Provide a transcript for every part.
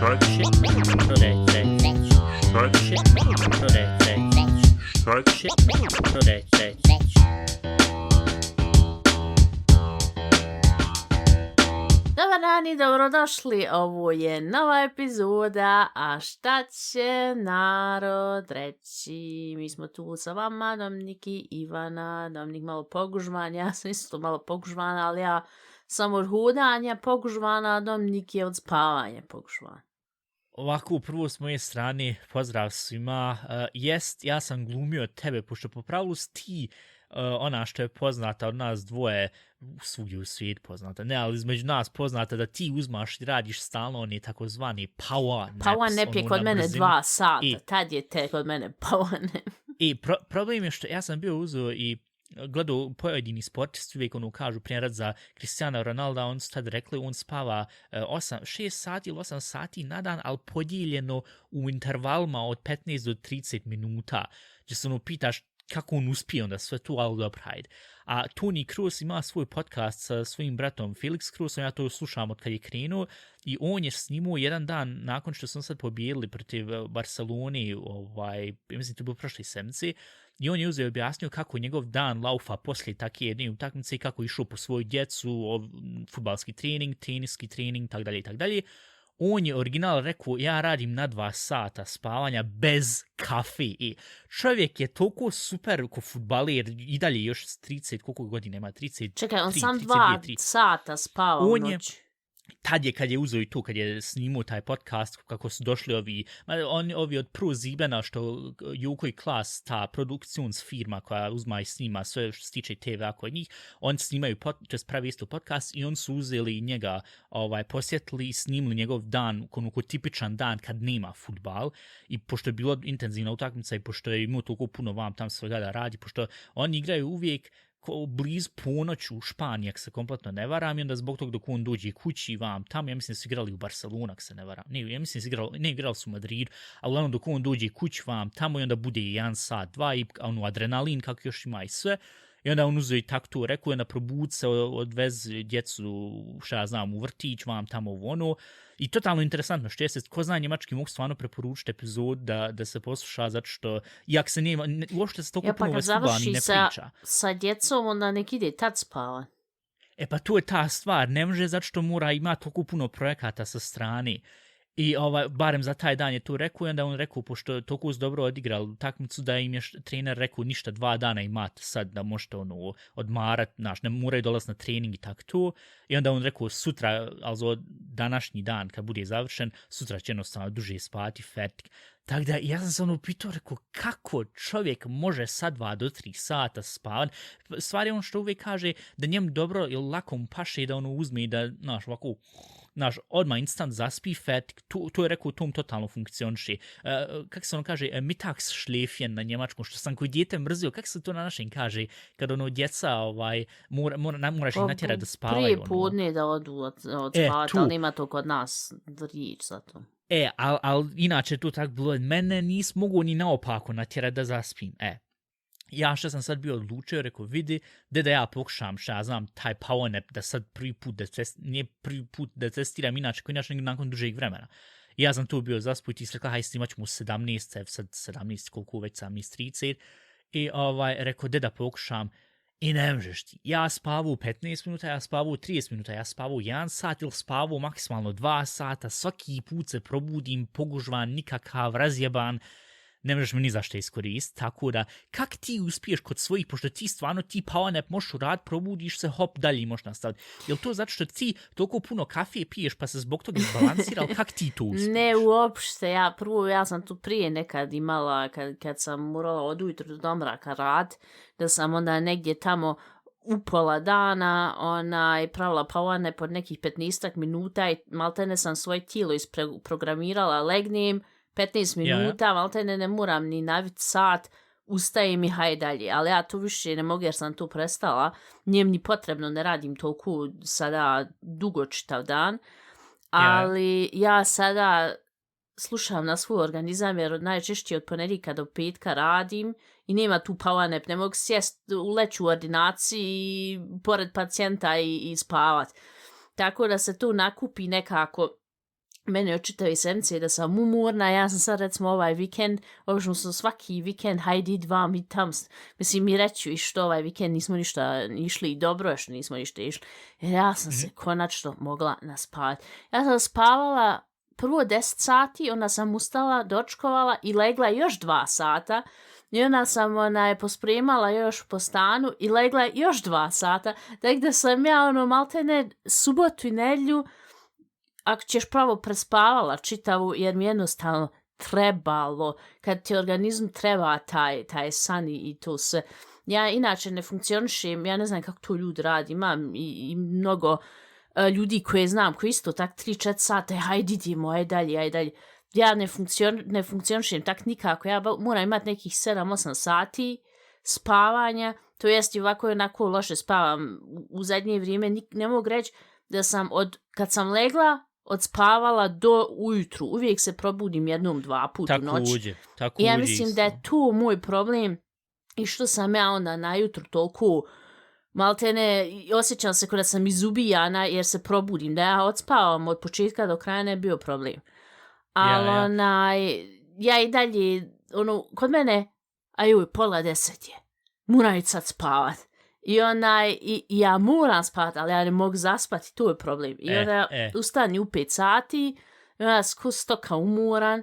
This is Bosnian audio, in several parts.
Touch it. Touch it. Touch it. Dobar dan i dobrodošli, ovo je nova epizoda, a šta će narod reći? Mi smo tu sa vama, Dominik i Ivana. Dominik malo pogužvan, ja sam isto malo pogužvana, ali ja sam od hudanja pogužvana, a Dominik je od spavanja pogužvan. Ovako, prvo s moje strane, pozdrav svima. Ja sam glumio tebe, pošto po pravilu si ti ona što je poznata od nas dvoje, svugdje u svijetu poznata, ne, ali između nas poznata da ti uzmaš i radiš stalno one takozvani power naps. Power nap je kod mene 2 sata, tad je te kod mene power nap. I problem je što ja sam bio uzeo i gledao pojedini sportisti, uvijek kažu primjer za Cristiano Ronalda, on su tad rekli, on spava 6 sati ili 8 sati na dan, ali podijeljeno u intervalima od 15 do 30 minuta, gdje se pitaš kako on uspije onda sve to, ali dobro, hajde. A Toni Kroos ima svoj podcast sa svojim bratom Felix Kroosom, ja to slušam od kad je krenuo, i on je snimao jedan dan nakon što sam sad pobijedili protiv Barcelone, mislim to je bilo prošle sedmice, i on je uzeo i objasnio kako njegov dan laufa poslije takve jedne utakmice i kako je išao po svoju djecu, fudbalski trening, teniski trening, tak dalje. On je original rekao, ja radim na 2 sata spavanja bez kafe. I čovjek je toliko super ko fudbaler, i dalje još 30, koliko godina ima, 30. Čekaj, on sam 2 sata spava u noć. Tad je kad je uzeo i to, kad je snimao taj podcast, kako su došli ovi od Pro Zibena, što Juko i Klas, ta produkcionsfirma koja uzma i snima sve što se tiče TV-a kod njih, oni snimaju, pravi isto podcast i oni su uzeli njega, posjetili i snimili njegov dan, onako tipičan dan kad nema fudbal, i pošto je bilo intenzivna utakmica i pošto je imao toliko puno vam tam svega da radi, pošto oni igraju uvijek blizu ponoć u Španiji, ako se kompletno ne varam, i onda zbog toga dok on dođe kući vam tamo, ja mislim da su igrali u Barcelona, ako se ne varam, ja mislim da su igrali su u Madridu, ali uglavnom dok on dođe kući vam tamo i onda bude 1 sat, 2 i adrenalin kako još ima i sve, i onda on uzeo i tako to rekao, onda probud se, odveze djecu, šta ja znam, u vrtić vam tamo i totalno interesantno, što jeste, ko zna njemački, mogu stvarno preporučiti epizod da se posluša, zato što, iako se nema, uopšte se toliko puno vesubani ne priča. Sa djecom, onda nek ide tad spava. Pa to je ta stvar, ne može zato što mora ima toliko puno projekata sa strane. I barem za taj dan je to rekao, i onda on rekao, pošto toliko su dobro odigrali utakmicu, da im je trener rekao ništa 2 dana imate sad da možete odmarati, ne moraju dolaziti na trening i tako to. I onda on rekao sutra, ali današnji dan kad bude završen, sutra će jednostavno duže spati, fetik. Tako da ja sam se upitao, rekao, kako čovjek može sad 2 do 3 sata spavati. Stvar je on što uvijek kaže da njemu dobro ili lako mu paše da uzme i da, ovako, odmah instant zaspi fetik, to je rekao, tom totalno funkcioniše. Kako se kaže, mittagsschläfchen na njemačkom, što sam koji dijete mrzio, kako se to na našem kaže, kad djeca, moraš ih natjerati da spavaju. Prije podne da odu od spavati, ali nema to kod nas riječ za to. Ali inače to tako bilo, mene nis mogu ni naopako natjerati da zaspim. Ja što sam sad bio odlučio, rekao, vidi, da ja pokušam, šta ja znam, taj power nap, da sad nije prvi put da testiram inače nakon dužeg vremena. I ja sam tu bio zasput i rekao, hajde snimat ćemo 17, sad 17, koliko već 17:30, i rekao, da pokušam, i ne možeš ti. Ja spavu 15 minuta, ja spavu 30 minuta, ja spavu 1 sat ili spavu maksimalno 2 sata, svaki put se probudim, pogužvan, nikakav, razjeban, ne možeš mi ni zašto iskoristiti, tako da, kak ti uspiješ kod svojih, pošto ti stvarno power nap možeš uraditi, probudiš se, hop, dalje možeš nastaviti. Je li to zato što ti toliko puno kafe piješ pa se zbog toga izbalansira, ali kak ti to uspiješ? Ne, uopšte, ja sam tu prije nekad imala, kad sam morala od ujutru do mraka rad, da sam onda negdje tamo u pola dana pravila power nap pod nekih 15 minuta i maltene sam svoje tijelo isprogramirala, legnem, 15 minuta, maltene ne moram ni naviti sat, ustajem i hajde dalje, ali ja to više ne mogu jer sam tu prestala, nije mi potrebno, ne radim toliko sada dugo čitav dan, ali ja sada slušam na svoj organizam jer najčešće od ponedjeljka do petka radim i nema tu power nap, ne mogu sjest u leću ordinaciji i pored pacijenta i spavat. Tako da se tu nakupi nekako meni od čitave sedmice da sam umorna, ja sam sad recimo ovaj vikend, obično sam svaki vikend, hajde idi vam i tam, mislim mi reću i što ovaj vikend nismo ništa išli i dobro je što nismo ništa išli, jer ja sam se konačno mogla naspavati. Ja sam spavala prvo 10 sati, onda sam ustala, dočkovala i legla još 2 sata, i onda sam pospremala još po stanu i legla još 2 sata, tako da sam ja maltene subotu i nedjelju, ako ćeš pravo prespavala čitavu, jer mi jednostavno trebalo, kad ti organizam treba taj san i to sve. Ja inače ne funkcionišem, ja ne znam kako to ljudi radi, imam i mnogo ljudi koje znam, koji isto tak 3-4 sata, hajde idemo, aj dalje. Ja ne funkcionišem tak nikako, ja moram imati nekih 7-8 sati spavanja, to jest i ovako onako loše spavam u zadnje vrijeme, ne mogu reći da sam kad sam legla, odspavala do ujutru. Uvijek se probudim 1-2 puta u noć. Tako ja mislim da je tu moj problem i što sam ja onda najutru toliko maltene, osjećam se kao da sam izubijana jer se probudim. Da ja odspavam od početka do kraja ne je bio problem. Ali ja i dalje, kod mene, ajuj, 9:30 je. Moram ići sad spavat. I ja moram spati, ali ja ne mogu zaspati, to je problem. I onda ustani u 5 sati, i onda sam stoka umoran,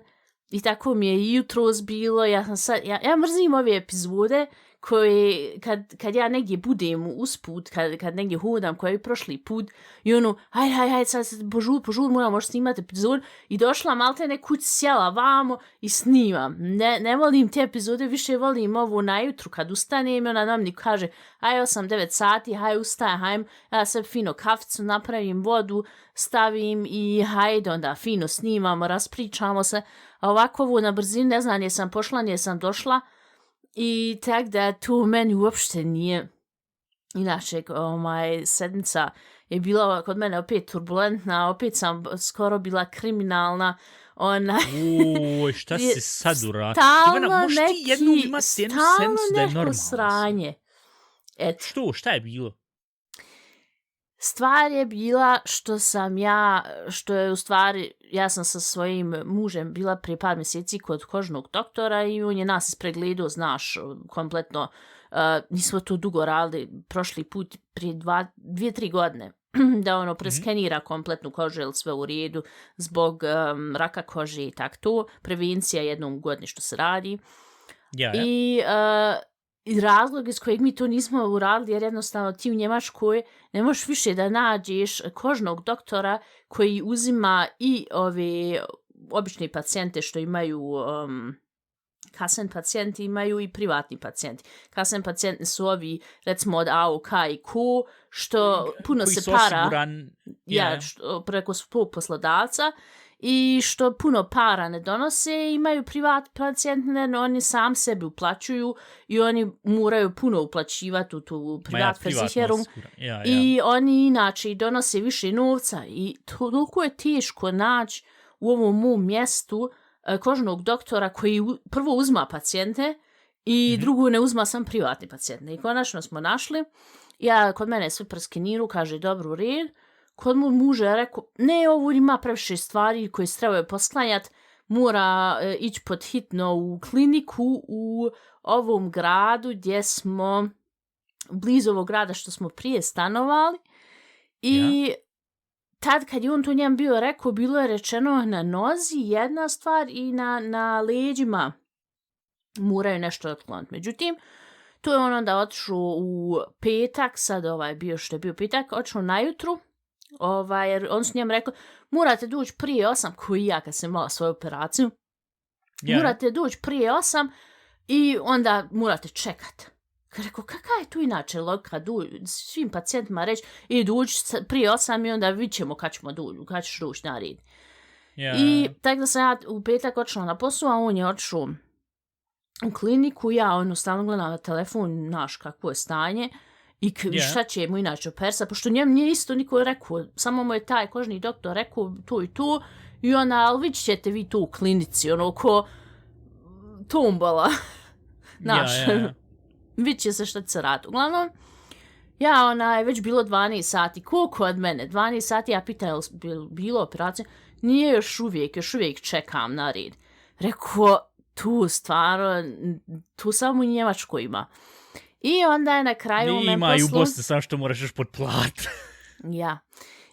i tako mi je jutros bilo, ja mrzim ove epizode koje, kad ja negdje budem usput, kad negdje hodam, koji je prošli put, i hajde, sad požur, moram možda snimati epizod, i došla maltene kuć, sjela vamo i snimam. Ne volim te epizode, više volim ovo najutru kad ustanem, i ona nam ni kaže, 8-9 sati, hajde ustaj, hajde, ja sad fino kaficu napravim, vodu, stavim i hajde, onda fino snimamo, raspričamo se, a ovako ovo na brzinu, ne znam, jesam pošla, jesam došla, i tak da tu meni uopšte nije. Inače, sedmica je bila kod mene opet turbulentna, opet sam skoro bila kriminalna. Šta si sad uradila? Stalno neko sranje. Šta je bilo? Stvar je bila što je u stvari, ja sam sa svojim mužem bila prije par mjeseci kod kožnog doktora i on je nas ispregledao, znaš, kompletno, nismo to dugo radili, prošli put prije 2-3 godine, da preskenira kompletnu kožu, jer sve u redu, zbog raka kože i tako to, prevencija jednom godini što se radi. I razlog iz kojeg mi to nismo uradili, jer jednostavno ti u Njemačkoj ne možeš više da nađeš kožnog doktora koji uzima i ove obične pacijente što imaju kasen pacijenti, imaju i privatni pacijenti. Kasen pacijenti su ovi, recimo od AOK i Ko, što puno se para preko svog poslodavca, i što puno para ne donose, imaju privat pacijente, no oni sam sebi uplaćuju i oni moraju puno uplaćivati u tu privat versicherum i oni inače donose više novca i toliko je teško naći u ovom mom mjestu kožnog doktora koji prvo uzma pacijente i drugo ne uzma sam privatni pacijente. I konačno smo našli, kod mene sve preskeniru, kaže dobro u red. Kod mu muža je rekao, ne, ovo ima previše stvari koje se trebaju posklanjati, mora ići pod hitno u kliniku u ovom gradu gdje smo, blizu ovog grada što smo prije stanovali. I tad kad je on to njem bio rekao, bilo je rečeno na nozi jedna stvar i na leđima moraju nešto otkloniti. Međutim, to je on onda otišao u petak, sad što je bio petak, otišao najutru, jer on su njem rekao, morate doći prije 8, koji ja kad sam imala svoju operaciju, morate doći prije 8 i onda morate čekat. Rekao, kakva je tu inače logika svim pacijentima reći, i doći prije 8 i onda vidit ćemo kad ćeš doći na red. I tako da sam ja u petak otišla na posao, a on je otišao u kliniku, ja stalno gledam na telefon, znaš kakvo je stanje, i šta će mu inače opersa, pošto njem nije isto niko rekao, samo mu je taj kožni doktor rekao to i to, i ali vidit ćete vi tu u klinici, ko tombola, znaš, vidit će se šta će se radi. Uglavnom, Ja, već bilo 12 sati. Koliko od mene? 12 sati, ja pitam, je li bilo operacija? Nije još uvijek čekam na red. Rekao, tu stvarno, tu samo u Njemačkoj ima. I onda je na kraju... Ima i u Bosni, samo što moraš još pod plat. Ja.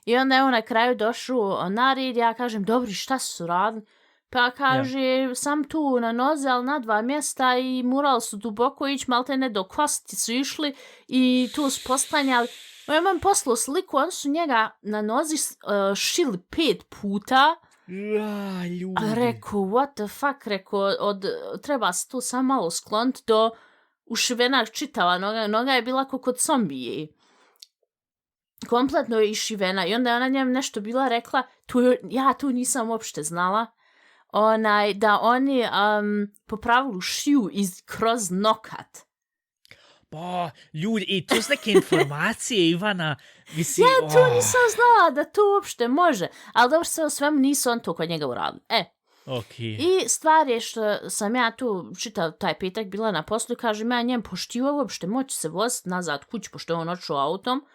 I onda je on na kraju došao na red, ja kažem, dobri, šta su radili? Pa kaže, sam tu na noze, ali na 2 mjesta i morali su duboko ići, malte ne do kosti su išli i tu su postanjali. Ja imam poslao sliku, oni su njega na nozi šili 5 puta. Ljudi. Rekao, what the fuck, treba se tu samo malo skloniti do ušivena čitava noga je bila kao kod zombije. Kompletno je išivena i onda je ona njem nešto bila rekla, ja tu nisam uopšte znala, da oni po pravilu šiju kroz nokat. Pa, ljudi, to su neke informacije, Ivana. Mislim, ja tu nisam znala da to uopšte može, ali dobro sve o svemu nisu on to kod njega uradili. Okay. I stvar je što sam ja tu čitao taj petak bila na poslu i kažem ja njem, pošto ti uopšte moći se voziti nazad kući, pošto je on očeo autom,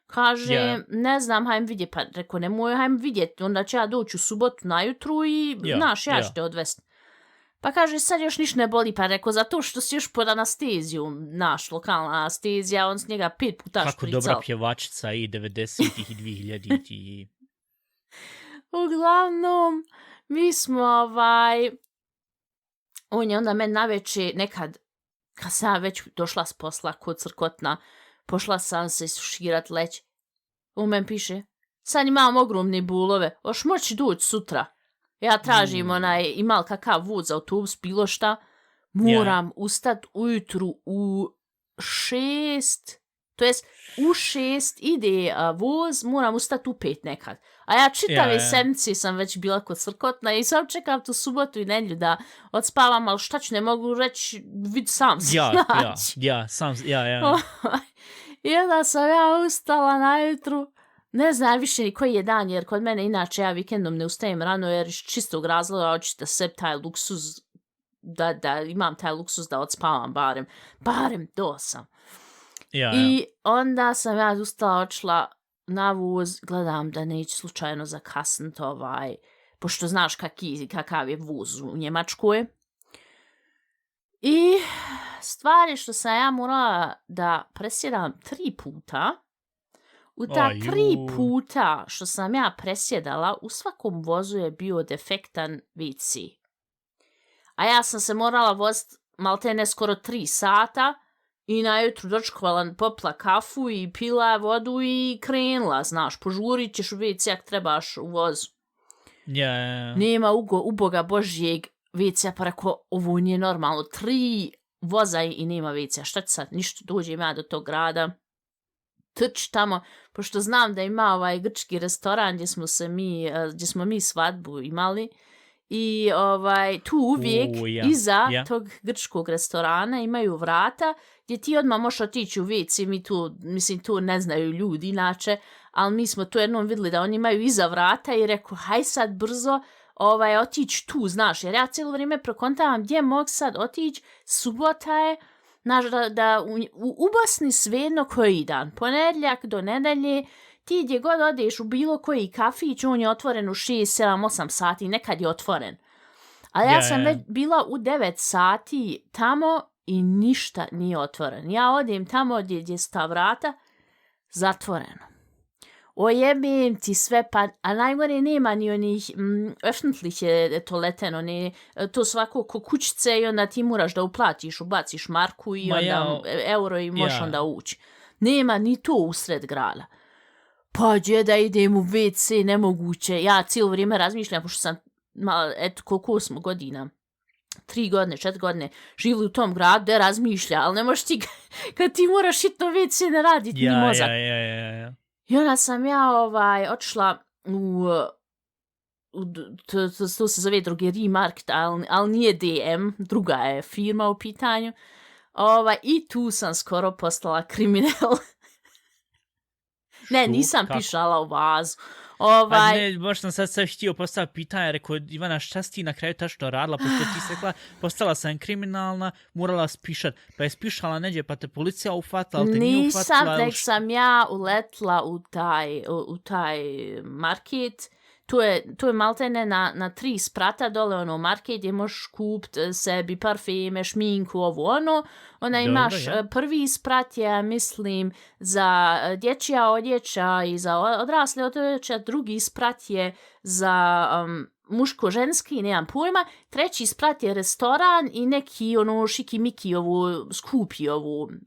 kaže, ne znam, hajmo vidjeti, pa rekao, nemoj, hajmo vidjeti, onda će ja doći u subotu najutru i, ja ću te odvesti. Pa kaže, sad još niš ne boli, pa rekao, zato što si još pod anesteziju, lokalna anestezija, on s njega 5 puta špricao. Kako dobra pjevačica i 90-ih i 2000-ih. Uglavnom, mi smo, on je onda meni naveče nekad, kad sam već došla s posla kod crkotna, pošla sam se isuširat leć. On meni piše, sad imam ogromne bulove, oš moći doći sutra. Ja tražim imal kakav vod za autobus, bilo šta. Moram ustat ujutru u 6, to jest u 6 ide voz, moram ustat u 5 nekad. A ja čitave sedmice sam već bila kod crkotna i sam čekam tu subotu i nedjelju da odspavam, ali šta ću, ne mogu reći, vid sam se naći. I onda sam ja ustala najutru, ne znam više ni koji je dan, jer kod mene inače ja vikendom ne ustajem rano, jer iz čistog razloga hoću da sebi taj luksuz, da imam taj luksuz da odspavam barem do 8. I onda sam ja ustala, odšla na voz, gledam da neću slučajno zakasniti pošto znaš kakav je voz u Njemačkoj. I stvar je što sam ja morala da presjedam 3 puta. U ta 3 puta što sam ja presjedala, u svakom vozu je bio defektan WC. A ja sam se morala voziti maltene skoro 3 sata i najutru dočkovala, popila kafu i pila vodu i krenula, znaš, požurit ćeš u WC ako trebaš u vozu. Nema uboga Božjeg WC, pa rekao, ovo nije normalno, 3 voza i nema WC, šta će sad, ništa, dođem ja do tog grada, trč tamo, pošto znam da ima grčki restoran gdje smo mi svadbu imali i tu uvijek iza tog grčkog restorana imaju vrata gdje ti odmah možeš otići u WC, tu ne znaju ljudi inače, ali mi smo tu jednom vidjeli da oni imaju iza vrata i rekao, haj sad brzo otići tu, znaš, jer ja cijelo vrijeme prokontavam gdje mogu sad otići, subota je, znaš, da u Bosni svejedno koji dan, ponedjeljak do nedelje, ti gdje god odeš u bilo koji kafić, on je otvoren u 6, 7, 8 sati, nekad je otvoren. Ali ja sam već bila u 9 sati tamo i ništa nije otvoren. Ja odem tamo gdje su ta vrata, zatvoreno. Ojebim ti sve, a najgore nema ni onih öffentliche toaleten, to svako ko kućice i onda ti moraš da uplatiš, ubaciš marku i onda euro i možeš onda ući. Nema ni to usred grada. Pa gdje da idem u WC, nemoguće. Ja cijelo vrijeme razmišljam, pošto sam, koliko smo godina, 3 godine, 4 godine živili u tom gradu, da razmišlja, ali ne možeš ti, kad ti moraš hitno WC ne raditi ni mozak. I onda sam ja otišla to se zove drogerij market, ali nije DM, druga je firma u pitanju. I tu sam skoro postala kriminal. Ne, nisam pišala u vazu. Pa ne, baš sam sad htio postaviti pitanje, rekao, Ivana, šta si ti na kraju tačno radila, pošto ti se rekla, postala sam kriminalna, morala spišat, pa je spišala neđe, pa te policija ufatila, ali te nije ufatila. Nisam, nek sam ja uletla u taj market. Tu je maltene na 3 sprata dole ono market gdje možeš kupit sebi parfeme, šminku, ovo ono. Onda imaš prvi sprat je, mislim, za dječja odjeća i za odrasle odjeća, drugi sprat je za muško-ženski, nemam pojma. Treći sprat je restoran i neki ono šiki-miki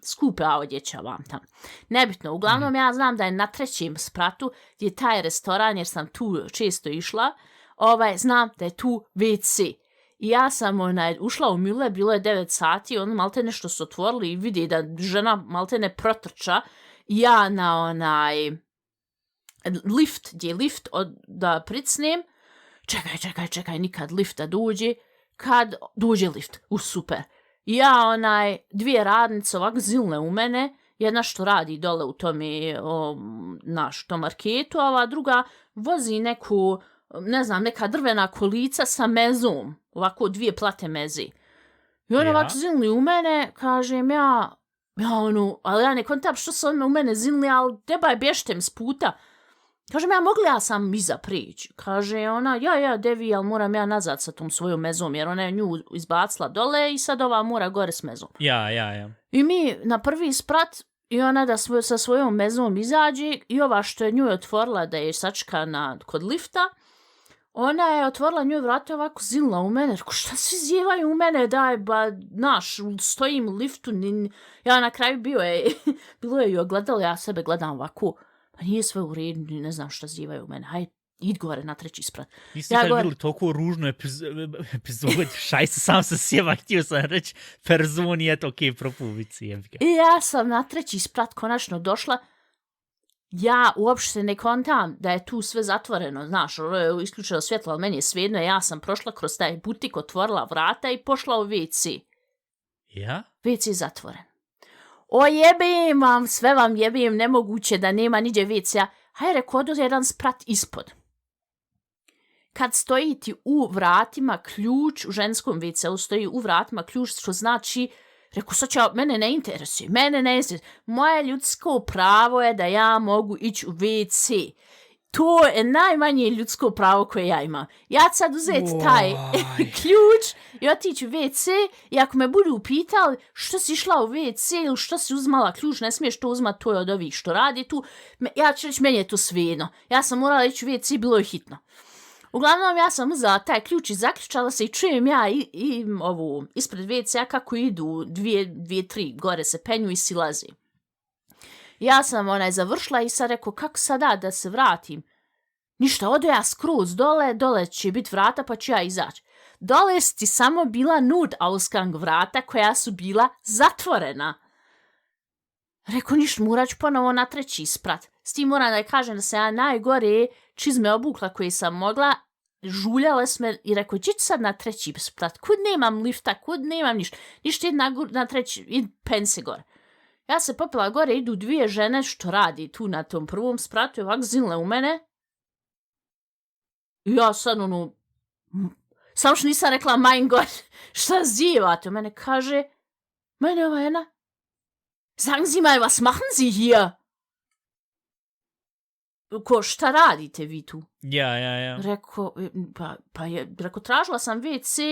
skupa odjeća vam tam. Nebitno, uglavnom ja znam da je na 3. spratu gdje je taj restoran, jer sam tu često išla, znam da je tu WC. I ja sam ušla u Müller, bilo je 9 sati, ono malte nešto su otvorili i vidi da žena malte ne protrča. I ja na onaj lift, gdje je lift da pricnem, čekaj, nikad lift da dođe. Kad dođe lift, super. I ja 2 radnice ovak zilne u mene, jedna što radi dole u tome, tom marketu, a ova druga vozi neku, ne znam, neka drvena kolica sa mezom, ovako 2 plate meze. I ona ovak zilni u mene, kažem ali ja ne kontam što su u mene zilni, ali debaj bještem s puta. Kažem, mogla ja sam iza prići. Kaže ona, devi, ali moram ja nazad sa tom svojom mezom, jer ona je nju izbacila dole i sad ova mora gore s mezom. Ja. I mi na prvi sprat, i ona da sa svojom mezom izađe, i ova što je nju otvorila da je sačka kod lifta, ona je otvorila nju vrata ovako zilna u mene. Rekao, šta svi zjevaju u mene, daj, stojim u liftu. Ja na kraju bilo je i ogledalo, ja sebe gledam ovako. Pa nije sve u redu, ne znam šta zjevaju u mene. Hajde, id gore na 3. sprat. Niste kad bili toliko ružnu epizodu, šajse, sam se sjeva, htio sam reći personi, eto, propuvici. I ja sam na 3. sprat konačno došla. Ja uopšte ne kontam da je tu sve zatvoreno, znaš, isključeno svjetlo, ali meni je svejedno, ja sam prošla kroz taj butik, otvorila vrata i pošla u WC. Ja? WC je zatvoren. O jebim vam, sve vam jebim, nemoguće da nema niđe WC-a. Hajde, rekao, odo jedan sprat ispod. Kad stoji ti u vratima ključ, u ženskom WC-u stoji u vratima ključ, što znači, rekao, mene ne interesuje. Moje ljudsko pravo je da ja mogu ići u WC. To je najmanje ljudsko pravo koje ja imam. Ja ću sad uzeti taj ključ i otići u WC i ako me budu upitali što si išla u WC ili što si uzmala ključ, ne smiješ to uzmati, to je od ovih što radi tu. Ja ću reći, meni je to svejedno. Ja sam morala ići u WC, bilo je hitno. Uglavnom, ja sam uzela taj ključ i zaključala se i čujem ja i ispred WC-a kako idu 2-3 gore se penju i silazi. Ja sam završila i sad rekao, kako sada da se vratim? Ništa, odo ja skroz dole će biti vrata pa ću ja izaći. Dole ti samo bila Notausgang vrata koja su bila zatvorena. Rekao, ništa, morat ću ponovo na 3. sprat. S tim moram da kažem da se ja najgore čizme obukla koje sam mogla, žuljale sme i rekao, ću sad na 3. sprat, kud nemam lifta, kud nemam ništa na 3. pense gore. Ja se popela gore, idu 2 žene što radi tu na tom 1. spratu i ovak zilne u mene. I ja sad samo što nisam rekla, mein Gott, šta zjevate? U mene kaže, mene ova jedna, sagen Sie mal, was machen Sie hier? Ko, šta radite vi tu? Ja. Rekao, tražila sam WC,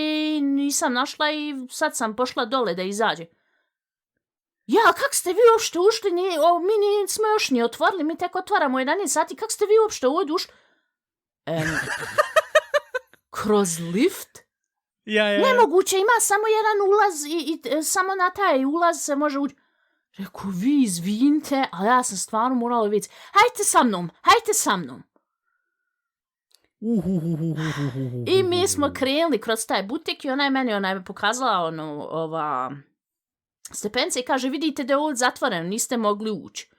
nisam našla i sad sam pošla dole da izađe. Ja, kak ste vi uopšte ušli? Mi nismo još ni otvorili, mi tek otvaramo 11 sati, kak ste vi uopšte ovdje ušli? Kroz lift? Ja. Nemoguće, ima samo jedan ulaz i samo na taj ulaz se može ući. Rekao, vi izvinite, ali ja sam stvarno morala vidjeti. Hajte sa mnom. I mi smo krenuli kroz taj butik i ona je meni pokazala stepence i kaže, vidite da je ovo zatvoreno, niste mogli ući.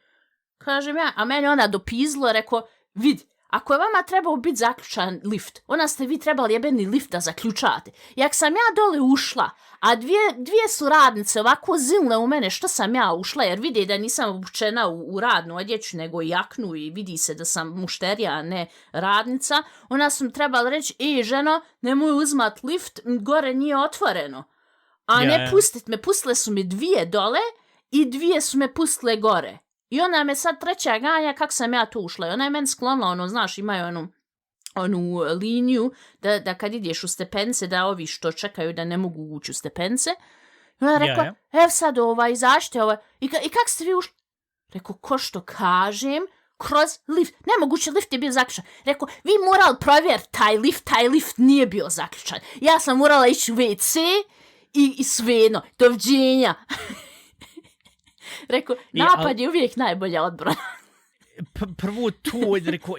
Kažem ja, a meni ona dopizlo, rekao, vidi, Ako je vama trebao biti zaključan lift, onda ste vi trebali jebeni lift da zaključate. I ako sam ja dole ušla, a dvije su radnice ovako zilne u mene, što sam ja ušla, jer vidi da nisam obučena u radnu odjeću, nego i jaknu i vidi se da sam mušterija, a ne radnica, onda sam trebala reći, ženo, nemoj uzmat lift, gore nije otvoreno. A ne pustit me, pustile su mi 2 dole i 2 su me pustile gore. I ona me sad treća ganja kako sam ja tu ušla. I ona je meni sklonila, znaš, imaju onu liniju da kad ideš u stepence, da ovi što čekaju da ne mogu ući u stepence. I ona je rekla, sad izađite, I kak ste vi ušli? Rekao, ko što kažem, kroz lift. Nemoguće, lift je bio zaključan. Rekao, vi morali provjeriti taj lift nije bio zaključan. Ja sam morala ići u WC i svejedno, doviđenja. Rekao, napad je uvijek najbolja odbrana. Prvo to, rekao,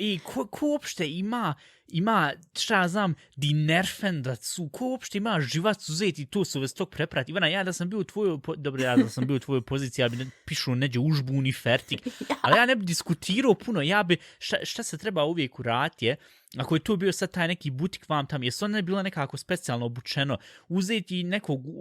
ko uopšte ima, šta ja znam, di nerfendacu, ko uopšte ima živac uzeti i to se uvijek tog preprati. Ivana, ja da sam bio u tvojoj poziciji, ja bi pišu neđe užbuni fertik, ali ja ne bi diskutirao puno, ja bi, šta se treba uvijek uraditi je, ako je to bio sad taj neki butik vam tam, jesu one bila nekako specijalno obučeno, uzeti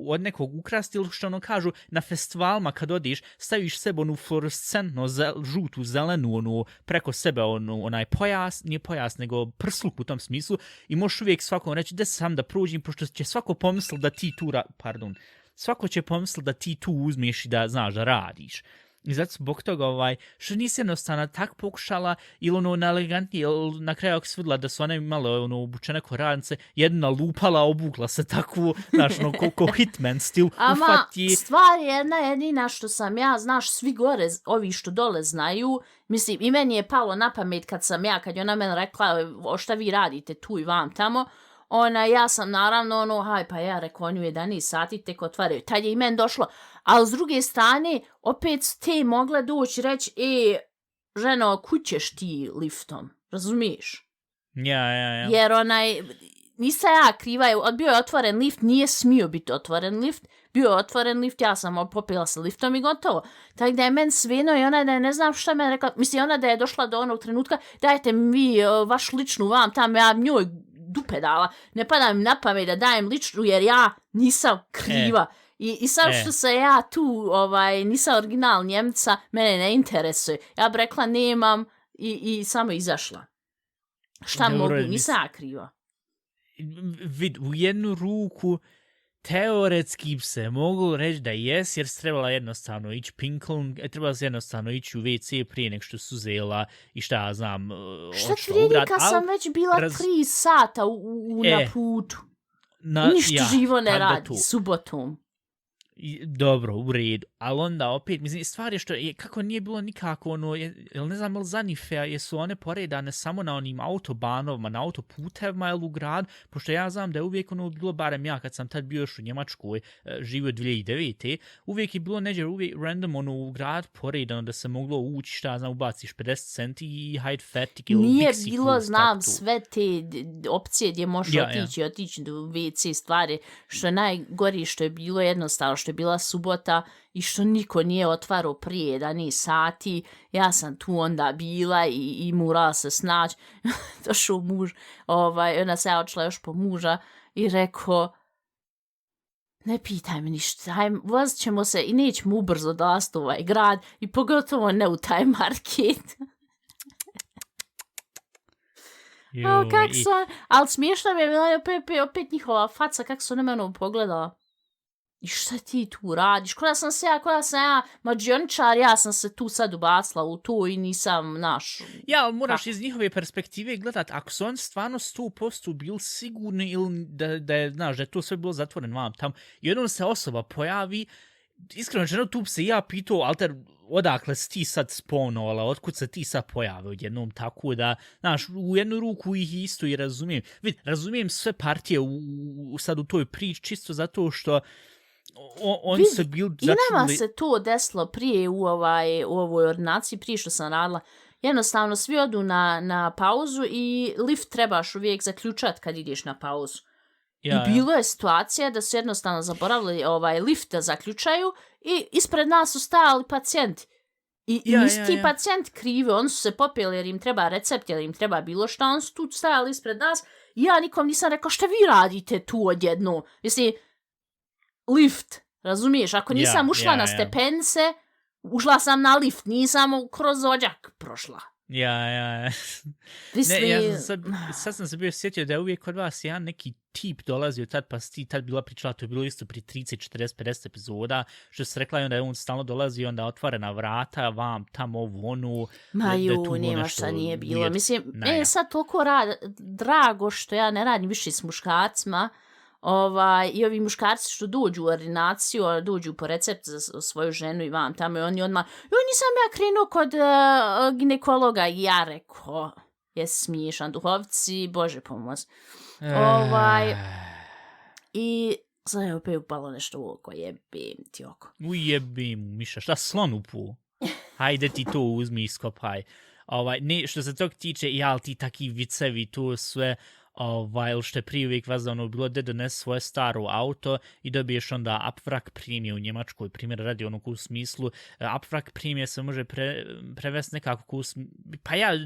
od nekog ukrasti ili što ono kažu, na festivalima kad odiš, staviš sebe onu fluorescentno žutu, zelenu, preko sebe onaj pojas, nije pojas, nego prsluk u tom smislu i možeš uvijek svakom reći da sam da prođim, pošto će svako pomisli da ti tu, svako će pomisli da ti tu uzmeš i da znaš da radiš. I zato zbog toga, što nisi jednostavno tak pokušala ili na elegantnije, ili na kraju ako se vidjela da su one imale obučene ko radnice, jedna lupala, obukla se tako, znaš, ko hitman stil. Ama, stvar je jedna jedina što sam ja, znaš, svi gore, ovi što dole znaju, mislim, i meni je palo na pamet kad je ona meni rekla, šta vi radite tu i vam tamo, ja sam naravno, pa ja rekao, oni u 11 sati tek otvaraju. Tad je i meni došlo. Ali s druge strane, opet te mogle doći reći, ženo, kućeš ti liftom, razumiješ? Ja. Jer nisam ja kriva, bio je otvoren lift, nije smio biti otvoren lift, bio je otvoren lift, ja sam popila sa liftom i gotovo. Tako da je meni sveno i ona da je ne znam šta me rekla, mislim ona da je došla do onog trenutka, dajte mi vi vašu ličnu vam tamo, ja njoj dupe dala, ne pada mi na pamet da dajem ličnu jer ja nisam kriva. I sad što se ja tu, nisam original Njemca, mene ne interesuje. Ja bi rekla nemam i samo izašla. Šta mogu, nisam ja kriva. U jednu ruku teoretski se mogu reći da jes, jer se trebala jednostavno ići pinklom, trebala se jednostavno ići u WC prije nek što su zela i šta ja znam. Šta ti vidi kad sam već bila 3 sata na putu? Ništa živo ne radi, subotom. Dobro, u redu, ali onda opet, mislim, stvar je što, kako nije bilo nikako, ne znam, ili zanifeja, jesu one poredane samo na onim autobanovima, na autoputevima ili u grad, pošto ja znam da je uvijek bilo, barem ja kad sam tad bio još u Njemačkoj, živio 2009. Uvijek je bilo neđer uvijek random u grad poredano da se moglo ući, šta znam, ubaciš 50 centi i hide fetik ili nije Bixi bilo, plus, znam, sve te opcije gdje možeš otići do WC stvari, što je najgori što je bilo jednostavno, što je bila subota i što niko nije otvarao prije 11 sati, ja sam tu onda bila i morala se snaći. Došao muž, onda se ja odšla još po muža i rekao, ne pitaj me ništa, vozit ćemo se i nećemo ubrzo dolaziti u ovaj grad i pogotovo ne u taj market. Ali smiješno mi je bila opet njihova faca, kako su na mene pogledala. I šta ti tu radiš? Koja sam ja mađioničar, ja sam se tu sad ubacila u to i nisam naš. Ja, ali moraš iz njihove perspektive gledat, ako su oni stvarno 100% bili sigurni ili da je, znaš, da je to sve bilo zatvoreno vam tam, i jednom se osoba pojavi, iskreno ženo tu se ja pitao, alter, odakle si ti sad spawnovala, otkud se ti sad pojave odjednom, tako da, znaš, u jednu ruku ih isto i razumijem. Razumijem sve partije sad u toj priči, čisto zato što on se bil začuli... I nama se to desilo prije u ovoj ordinaciji, prije što sam radila. Jednostavno, svi odu na pauzu i lift trebaš uvijek zaključati kad ideš na pauzu. I bilo je situacija da su jednostavno zaboravili lift da zaključaju i ispred nas su stajali pacijenti. I nisu ti pacijenti krivi, oni su se popeli jer im treba recept, jer im treba bilo šta, oni su tu stajali ispred nas. Ja nikom nisam rekao šta vi radite tu odjedno. Mislim, lift, razumiješ? Ako nisam ušla na stepence, ušla sam na lift, nisam kroz odjak prošla. Ja. Mislim... Ne, ja sad sam se bio sjetio da je uvijek kod vas jedan neki tip dolazio tad, pa si ti tad bila pričala, to je bilo isto pri 30, 40, 50 epizoda, što se rekla i onda je on stalno dolazi i onda otvorena vrata, vam, tamo, onu... Ma nema šta nije bilo. Uvijek... Mislim, sad toliko drago što ja ne radim više s muškarcima, i ovi muškarci što dođu u ordinaciju, dođu po recept za svoju ženu i vam tamo i oni odmah, nisam ja krenuo kod ginekologa i ja rekao, je smiješan duhovci, Bože pomoz. I sad je opet upalo nešto u oko, jebim ti oko. Ujebim, Miša, šta slon upu? Hajde ti to uzmi i iskopaj. Ne, što se tog tiče, jel ti taki vicevi, to sve... što je prije uvijek vas bilo da donesi svoje staro auto i dobiješ onda Abwrack premije u Njemačkoj, primjer radi u smislu, Abwrack premije se može prevesti nekako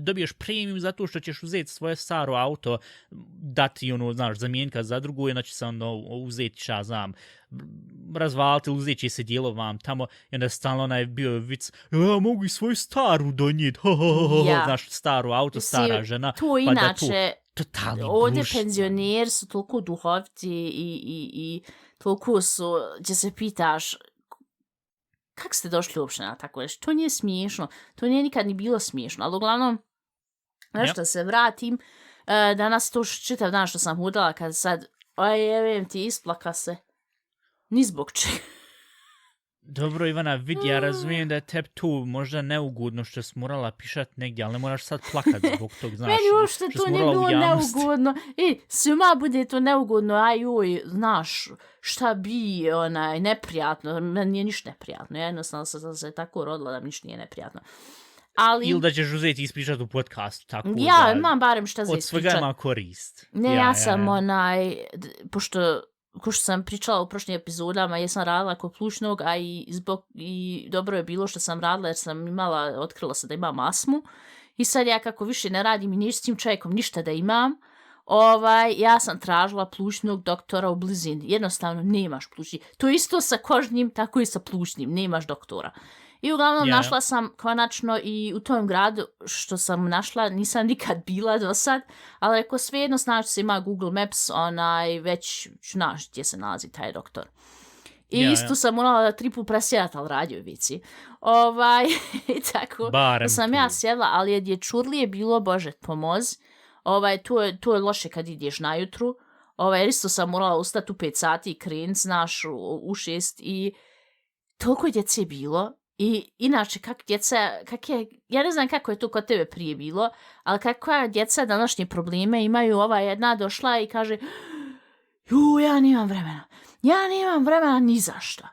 dobiješ premiju zato što ćeš uzeti svoje staro auto, dati zamijenka za drugu i onda će se onda uzeti razvaliti, uzeti će se dijelo vam tamo i onda stalno onaj bio vic, ja mogu i svoju staru donijeti, staru auto, stara žena. To inače... Ovdje buš. penzioneri su toliko duhovci i toliko su, gdje se pitaš kako ste došli uopšte na tako nešto. To nije smiješno, to nije nikad ni bilo smiješno, ali uglavnom nešto se vratim, danas to čitav dan što sam hudala kad sad, jevem ti isplaka se, ni zbog čega. Dobro, Ivana, vidi, ja razumijem da je tebi tu možda neugodno što si morala pišati negdje, ali ne moraš sad plakat zbog tog, znaš. Meni uopšte to nije bilo neugodno. Svima bude to neugodno, znaš, šta bi, neprijatno. Meni nije ništa neprijatno. Ja jednostavno sam se tako rodila da mi ništa nije neprijatno. Ali... Ili da ćeš uzeti i ispričati u podcastu, tako ja, da... imam barem šta za ispričati. ispričati. Od svega ima korist. Ne, ja sam pošto... Ko što sam pričala u prošlim epizodama, jesam radila kod plućnog, a i dobro je bilo što sam radila jer sam otkrila se da imam astmu. I sad ja kako više ne radim i ništa s tim čovjekom ništa da imam, ja sam tražila plućnog doktora u blizini. Jednostavno nemaš plućni. To isto sa kožnim, tako i sa plućnim. Nemaš doktora. I uglavnom našla sam konačno i u tom gradu što sam našla, nisam nikad bila do sad, ali ako svejedno znaš se ima Google Maps, već znaš gdje se nalazi taj doktor. I isto sam morala da 3 puta presjedati, ali radio vici. I tako, barem sam ja sjedla, ali je dječurlije bilo, Bože pomoz. To je loše kad ideš najutru. Isto sam morala ustati u 5 sati i krenut, znaš, u 6 i toliko je djece bilo. I inače, ja ne znam kako je to kod tebe prije bilo, ali kakva djeca današnje probleme imaju, jedna došla i kaže, ja nemam vremena ni za šta.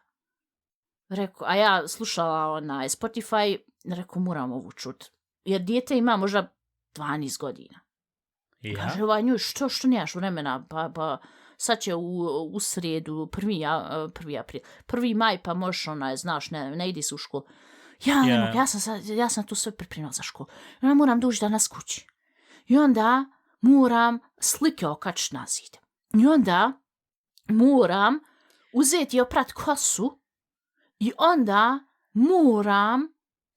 Rekao, a ja slušala Spotify, rekao, moram ovu čut. Jer dijete ima možda 12 godina. Ja? Kaže, nju, što nemaš vremena, pa sad će u srijedu, 1. maj, pa možeš, znaš, ne idi se u školu. Ne mogu, ja sam tu sve pripremila za školu. Ja moram doći danas kući. I onda moram slike okačiti na zid. I onda moram uzeti i oprat kosu. I onda moram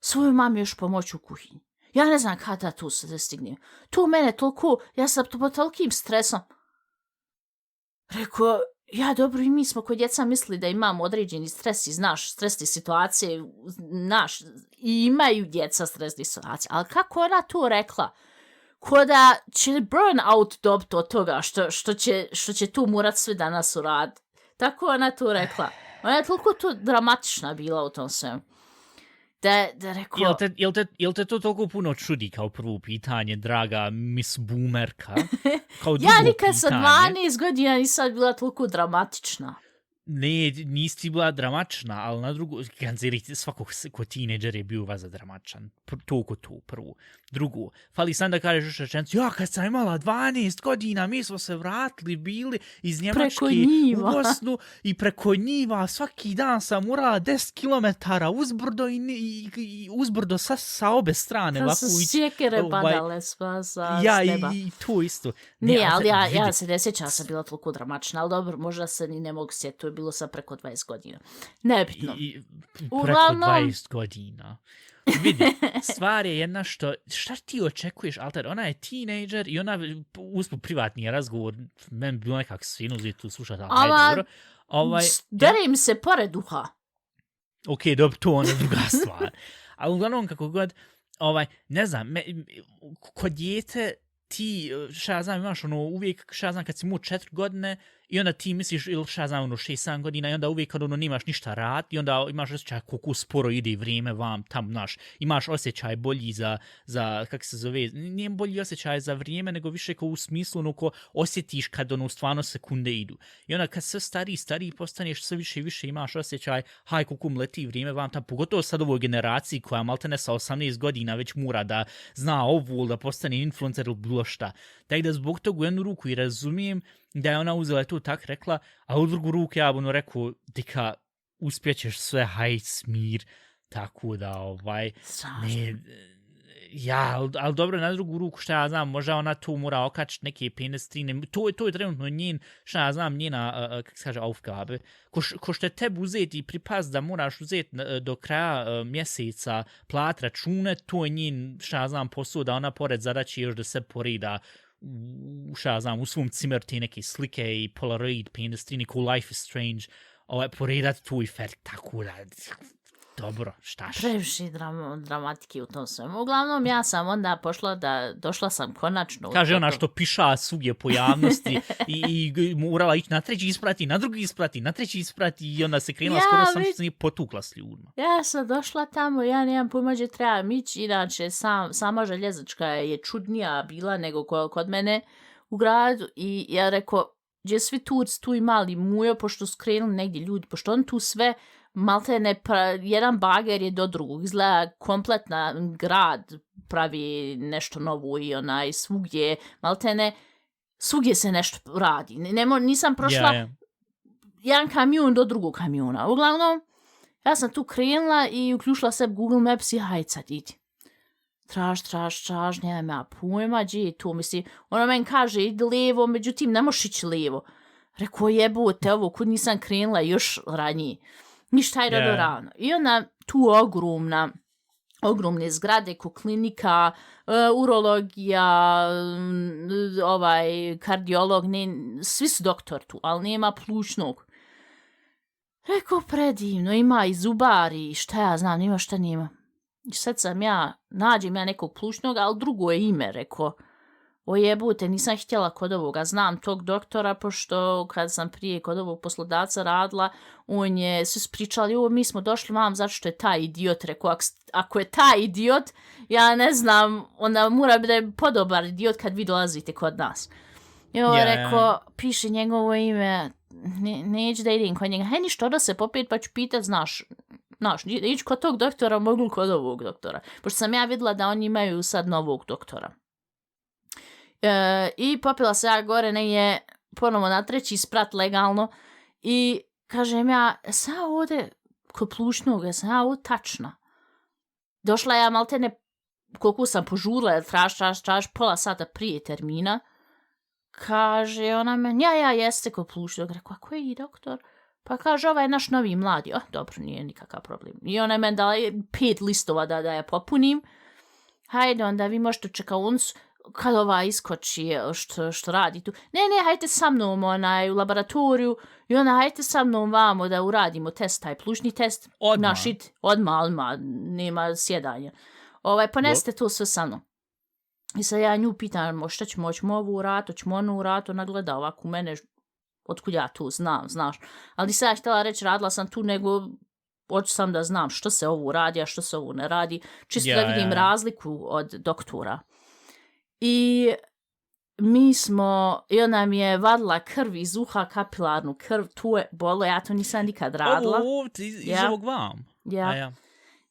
svoju mami još pomoći u kuhinji. Ja ne znam kada tu se stignem. Tu mene toliko, ja sam pod tolikim stresom. Rekao, dobro, i mi smo kod djeca mislili da imamo određeni stres i znaš, stresne situacije, i imaju djeca stresne situacije, ali kako ona to rekla? Ko da će burnout dobiti od toga što će tu morat sve danas uraditi. Tako ona to rekla. Ona je toliko to dramatična bila u tom svemu. Da rekao... Jel te to toliko puno čudi kao prvo pitanje, draga Miss Boomerka? Ja nikad sa 12 godina nisam bila toliko dramatična. Ne, nisi ti bila dramatična, ali na drugu, kanzeri, svako ko tineđer je bio vaza dramatičan. To ko to, prvo. Drugo, fali sam da kažeš još rečenicu, ja kad sam imala 12 godina, mi smo se vratili, bili iz Njemačke u Bosnu i preko njiva, svaki dan sam morala 10 kilometara uzbrdo i uzbrdo sa obe strane. Kad su sjekere padale s neba. Ja, i to isto. Ne, ali ja se ne sjećam, sam bila toliko dramatična, ali dobro, možda se ni ne mogu sjetiti, to je bilo sad preko 20 godina. Nebitno. Preko 20 godina. Vidi, stvar je jedna šta ti očekuješ, Alter, ona je teenager i ona usput privatni razgovor, meni bilo nekak svinuzi tu slušati, ali hajde, dobro. Dere im se pored uha. Ok, dobro, to ona druga stvar. Ali uglavnom, kako god, ne znam, kod djete ti, šta ja znam, imaš uvijek, šta ja znam, kad si mu 4 godine i onda ti misliš, ili šta ja znam, 6-7 godina i onda uvijek kad nemaš ništa rad i onda imaš osjećaj koliko sporo ide vrijeme vam tam, znaš, imaš osjećaj bolji za kak se zove, nije bolji osjećaj za vrijeme, nego više kao u smislu, ko osjetiš kad stvarno sekunde idu. I onda kad sve stariji postaneš, sve više i više imaš osjećaj, haj koliko leti vrijeme vam tam, pogotovo sad ovoj generaciji koja maltene sa 18 godina već mora da zna ovu, da postane influencer ili bilo šta. Tako da zbog toga u jednu ruku i razumijem da je ona uzela to tak rekla, a u drugu ruku ja bi rekao, dika, uspjećeš sve, hajde smir, tako da, ne, ja, ali dobro, na drugu ruku, šta ja znam, možda ona tu mora okačiti neke penestrine, to je trenutno njen, šta ja znam, njena, kako se kaže, aufgabe, ko što tebi uzeti i pripaz da moraš uzeti do kraja mjeseca plat račune, to je njen, šta ja znam, posao da ona pored zadaće još da se poreda šta ja znam, u svom cimeru te neke slike i Polaroid penestrine ko Life is Strange, poredati tu i fer, tako da, dobro, štaš. Previše dramatike u tom svemu. Uglavnom, ja sam onda došla sam konačno. Kaže ona što piša svugdje po javnosti i morala ići na treći isprati, na drugi isprati, na treći isprati i onda se krenula skoro sam što se nije potukla s ljudima. Ja sam došla tamo, ja nemam pojma gdje trebam ići, inače sama željezačka je čudnija bila nego kod mene u gradu i ja rekao, gdje svi Turci tu i mali mujo, pošto su krenuli negdje ljudi, pošto on tu sve maltene, jedan bager je do drugog, izgleda kompletna grad pravi nešto novo i svugdje, maltene, svugdje se nešto radi. Nisam prošla jedan kamion do drugog kamiona. Uglavnom, ja sam tu krenula i uključila se Google Maps i hajde sad idi. Traž, nemam ja pojma, gdje je to, mislim, ona meni kaže, idi lijevo, međutim, ne možeš ići lijevo. Rekao, jebote, ovo, kud nisam krenula još ranije. Ništa je do rano. I onda tu ogromne zgrade ko klinika, urologija, kardiolog, svi su doktor tu, ali nema plućnog. Rekao, predivno, ima i zubari, šta ja znam, nema šta nema. I sad nađem ja nekog plućnog, ali drugo je ime, rekao, o jebute, nisam htjela kod ovoga, znam tog doktora, pošto kad sam prije kod ovog poslodavca radila, on je, svi su pričali, mi smo došli vam zato što je taj idiot, rekao, ako je taj idiot, ja ne znam, onda mora biti da je podobar idiot kad vi dolazite kod nas. I on rekao, piše njegovo ime, neću da idem kod njega, ništa, da se popet pa ću pitat, znaš, ići kod tog doktora, mogu kod ovog doktora, pošto sam ja vidjela da oni imaju sad novog doktora. I popila se ja gore negdje ponovo na treći sprat legalno i kažem ja, sam ovdje kod plućnog, sam ja ovdje tačna. Došla ja maltene, koliko sam požurila, traž, pola sata prije termina. Kaže ona meni, ja jeste kod plućnog. Rekao, a koji doktor? Pa kaže, ovaj je naš novi mladi. Dobro, nije nikakav problem. I ona meni dala 5 listova da ja popunim. Hajde, onda vi možete u čekaonicu kad iskoči što radi tu. Ne, hajte sa mnom u laboratoriju i onda hajte sa mnom vamo da uradimo test, taj plućni test. Odmah, nema sjedanja. Poneste to sve sa mnom. I sad ja nju pitam, šta ćemo, hoćemo ovu uratu, hoćemo onu uratu, ona gleda ovako u mene, otkud ja tu znam, znaš. Ali sad ja htjela reći, radila sam tu, nego hoću sam da znam što se ovu radi, a što se ovu ne radi, čisto da vidim razliku od doktora. I i ona mi je vadila krv iz uha, kapilarnu krv, tu je bolo, ja to nisam nikad radila. Iz ovog vam? Ja.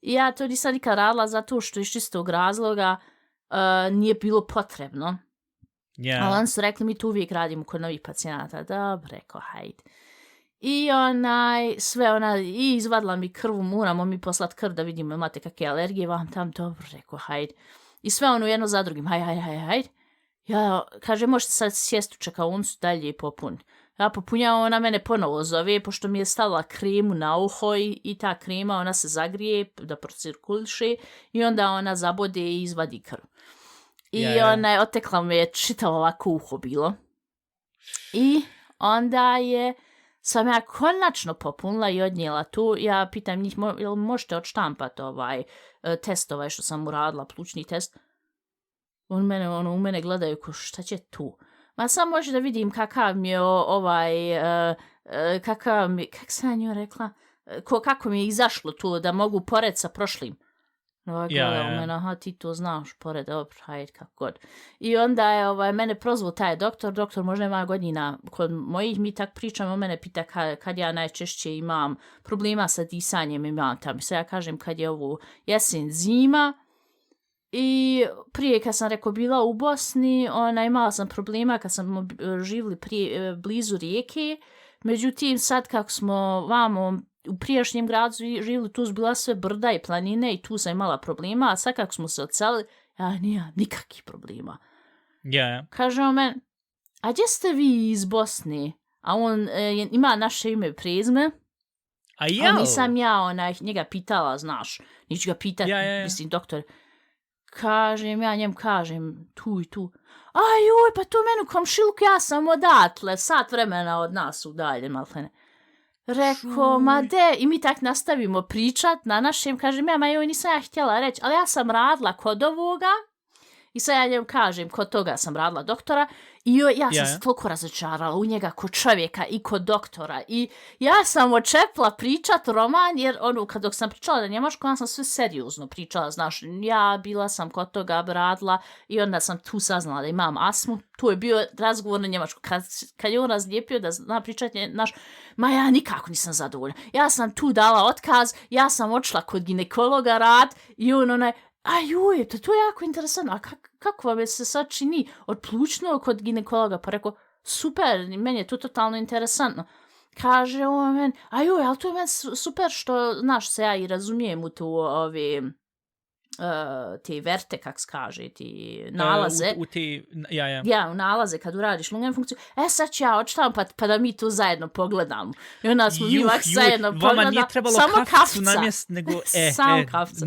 I ja to nisam nikad radila zato što iz čistog razloga nije bilo potrebno. Yeah. Ali oni su rekli, mi to uvijek radimo kod novih pacijenata. Dobro, rekao, hajde. I i izvadila mi krvu, moramo mi poslati krv da vidimo imate kakve alergije, vam tam, dobro, rekao, hajde. I sve jedno za drugim, hajde. Ja, kaže, možete sad sjesti u čekaonicu dalje i popuniti. Ja popunjam, ona mene ponovo zove, pošto mi je stavila kremu na uho i ta krema, ona se zagrije da procirkuliše i onda ona zabode i izvadi krv. I ona je otekla me čitavo ovako uho bilo. I onda sam ja konačno popunila i odnijela tu. Ja pitam njih, jel možete odštampati test što sam uradila, plućni test? U mene gledaju ko šta će tu? Ma sam može da vidim kakav mi je kak sam nju rekla? Kako mi je izašlo tu da mogu pored sa prošlim. Gleda u mene, aha, ti to znaš, pored, dobro, hajde, kako god. I onda je mene prozvao taj doktor možda ima godina, kod mojih mi tak pričamo, mene pita kad ja najčešće imam problema sa disanjem, imam tam. Sve ja kažem kad je ovo jesen, zima, i prije kad sam rekao bila u Bosni, imala sam problema kad sam živjeli blizu rijeke, međutim sad kako smo vamo u prijašnjem gradu živjeli, tu su bila sve brda i planine i tu sam imala problema, a sad kako smo se odselili, ja nija nikakvih problema. Yeah. Kaže on meni, a gdje ste vi iz Bosne? A on ima naše ime i prezime. A ja? Nisam ja njega pitala, znaš, niću ga pitati, mislim, doktor. Ja njemu kažem, tu i tu. Ajoj, pa tu meni u komšiluku, ja sam odatle, sat vremena od nas udaljen, maltene. Rekao, ma de, i mi tak nastavimo pričat na našem, kažem, joj, nisam ja htjela reći, ali ja sam radila kod ovoga, i sad ja njemu kažem, kod toga sam radila doktora, i ja sam se toliko razočarala u njega kod čovjeka i kod doktora, i ja sam očepla pričat roman, jer dok sam pričala na njemačku, ja sam sve seriozno pričala, znaš, ja bila sam kod toga radila, i onda sam tu saznala da imam astmu, tu je bio razgovor na njemačku, kad je on razlijepio da zna pričati, znaš, ma ja nikako nisam zadovoljna, ja sam tu dala otkaz, ja sam odšla kod ginekologa rad, i ajoj, to je jako interesantno, a kako vam se sad čini od plućnog kod ginekologa? Pa rekao, super, meni je to totalno interesantno. Kaže on meni, ajoj, ali to je meni super što, znaš, se ja i razumijem u tu te verte, kak se kaže, ti nalaze. U nalaze kad uradiš lungen funkciju. Sad ću ja odštampat pa da mi to zajedno pogledamo. I onda smo mi ovak zajedno pogledali. Vama nije trebalo kaficu namjest, nego Samo kafica.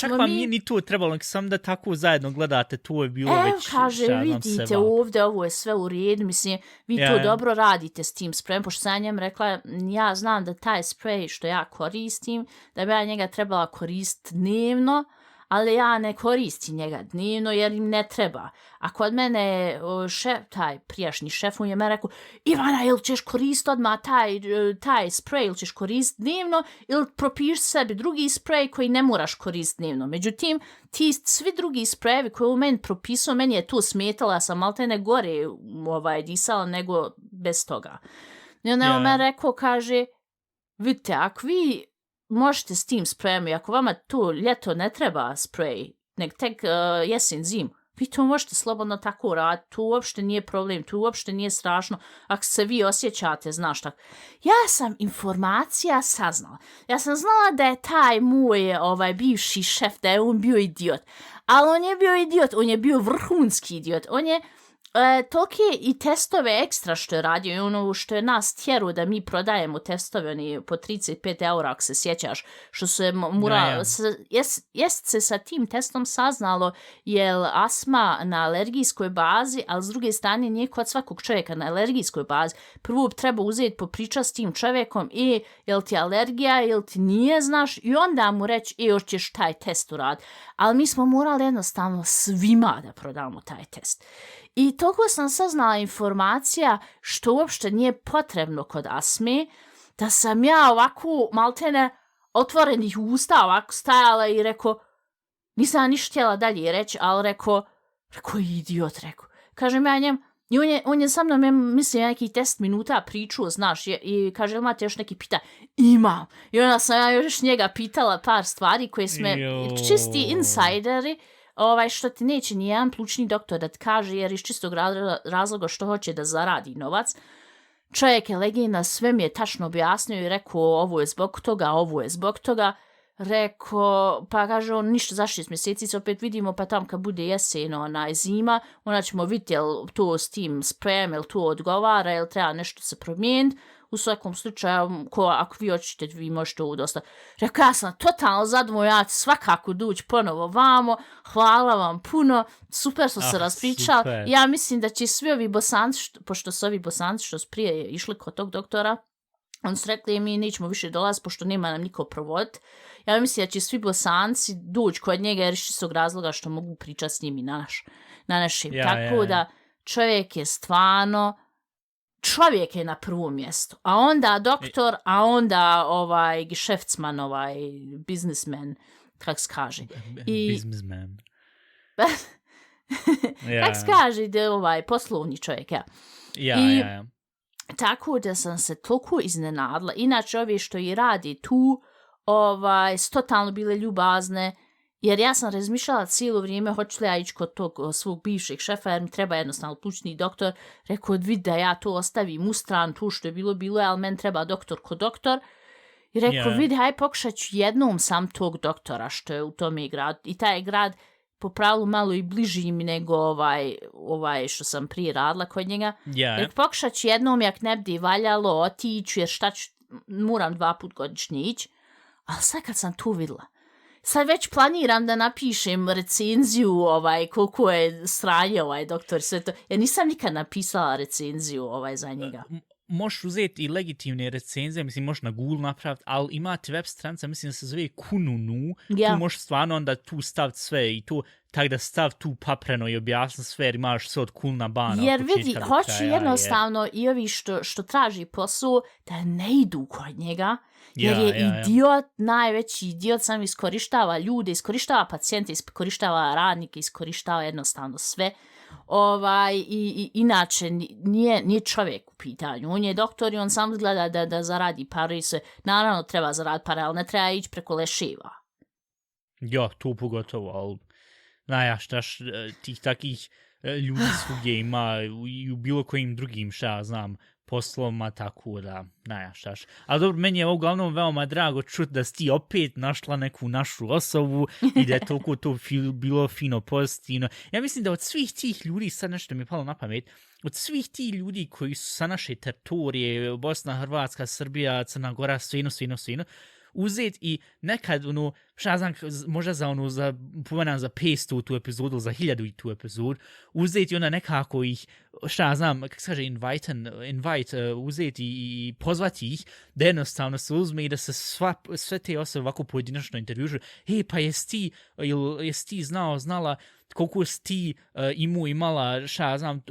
Čak vam nije ni to trebalo, sam da tako zajedno gledate, to je bilo već. Kaže, vidite ovdje, ovo je sve u redu, mislim, vi to dobro radite s tim sprejem, pošto sam njem rekla, ja znam da taj sprej što ja koristim, da bi ja njega trebala koristiti dnevno, ali ja ne koristim njega dnevno jer im ne treba. A kod mene taj prijašnji šef je me rekao, Ivana, ili ćeš koristiti odmah taj sprej, ili ćeš koristiti dnevno, ili propiši sebi drugi sprej koji ne moraš koristiti dnevno. Međutim, ti svi drugi sprejevi koje u meni propisao, meni je to smetala, ja sam maltene gore disala nego bez toga. I onda je me rekao, kaže, vidite, ako vi možete s tim sprejem, i ako vama tu ljeto ne treba sprej, nek tek jesen, zim, vi to možete slobodno tako raditi, tu uopšte nije problem, tu uopšte nije strašno, ako se vi osjećate, znaš tako. Ja sam informacija saznala. Ja sam znala da je taj moj bivši šef, da je on bio idiot. Ali on je bio idiot, on je bio vrhunski idiot. On je tolike i testove ekstra što je radio i ono što je nas tjeru da mi prodajemo testove oni po 35 eura, ako se sjećaš, što se jest se sa tim testom saznalo je li astma na alergijskoj bazi, ali s druge strane nije kod svakog čovjeka na alergijskoj bazi. Prvo treba uzeti popričati s tim čovjekom je li ti alergija ili ti nije, znaš, i onda mu reći još ćeš taj test uraditi. Ali mi smo morali jednostavno svima da prodamo taj test. I toliko sam saznala informacija što uopšte nije potrebno kod astme, da sam ja ovako maltene otvorenih usta ovako stajala i rekao, nisam ništa htjela dalje reći, ali rekao, idiot, kažem ja njemu, i on je sa mnom, mislim, neki 10 minuta pričuo, znaš, i kaže, jel imate još neki pita? Imam. I onda sam ja još njega pitala par stvari koje sme čisti insajderi, što ti neće nijedan plućni doktor da ti kaže, jer iz čistog razloga što hoće da zaradi novac. Čovjek je legenda, sve mi je tačno objasnio i rekao, ovo je zbog toga, ovo je zbog toga. Rekao, pa kaže on, ništa za 6 mjeseci se opet vidimo, pa tam kad bude jesen, zima, onda ćemo vidjeti jel to s tim sprejem, jel to odgovara, jel treba nešto se promijeniti. U svakom slučaju, ako vi hoćete, vi možete ovo dosta. Rekao, ja sam totalno zadovoljna, ja ću svakako doći ponovo vamo, hvala vam puno, super smo se raspričali. Ja mislim da će svi ovi Bosanci, pošto su ovi Bosanci što su prije išli kod tog doktora, oni su rekli, mi nećemo više dolaziti, pošto nema nam niko provoditi. Ja mislim da će svi Bosanci doći kod njega jer iz čistog razloga što mogu pričati s njim i na našim. Tako da čovjek je stvarno, čovjek je na prvom mjestu. A onda doktor, a onda geschäftsman, biznismen, kako se kaže. Biznisman. Kako se kaže, poslovni čovjek, ja. Ja. Tako da sam se toliko iznenadila. Inače, ovi što i radi tu, su totalno bile ljubazne, jer ja sam razmišljala cijelo vrijeme hoću li ja ići kod tog svog bivšeg šefa, jer mi treba jednostavno plućni doktor. Rekao, vidi da ja to ostavim u stranu, tu što je bilo, ali meni treba doktor ko doktor. I rekao, vidi, haj pokušat ću jednom sam tog doktora što je u tome gradu. I taj grad po pravilu malo i bliži mi nego što sam prije radila kod njega. Jer pokušat ću jednom, jak ne bi valjalo, otići, jer šta ću, moram 2 put godišnje ići. Ali sad kad sam tu vidjela, sad već planiram da napišem recenziju koliko je sranje doktor sve to. Ja nisam nikad napisala recenziju za njega. Možeš uzeti i legitimne recenzije, mislim možeš na Google napraviti, ali imate web stranica, mislim da se zove Kununu, tu možeš stvarno onda tu staviti sve i tu, tako da stav tu papreno i objasni sve, jer imaš sve od Kulna Bana. Jer vidi, hoću jednostavno i ovi što traži posao da ne idu kod njega, jer je idiot, najveći idiot, sam iskorištava ljude, iskorištava pacijente, iskorištava radnike, iskorištava jednostavno sve. I inače nije čovjek u pitanju, on je doktor i on samo gleda da zaradi pare i se, naravno treba zaraditi pare, ali ne treba ići preko leševa. Ja, tu pogotovo, ali znaš, tih takih ljudi svugdje ima i u bilo kojim drugim, šta znam, poslovima, tako da, znaš. Ali dobro, meni je uglavnom veoma drago čuti da si ti opet našla neku našu osobu i da je toliko to bilo fino, pozitivno. Ja mislim da od svih tih ljudi, sad nešto mi je palo na pamet, od svih tih ljudi koji su sa naše teritorije, Bosna, Hrvatska, Srbija, Crna Gora, svino, uzeti i nekad, šta znam, možda pomenam za 500 tu epizodu, za 1000 tu epizodu, uzeti onda nekako ih, šta znam, kako se kaže, invite, uzeti i pozvati ih, da jednostavno se uzme i da se sve te osobe ovako pojedinačno intervjužu. Hej, pa jesi ti znala koliko si ti imala, šta znam,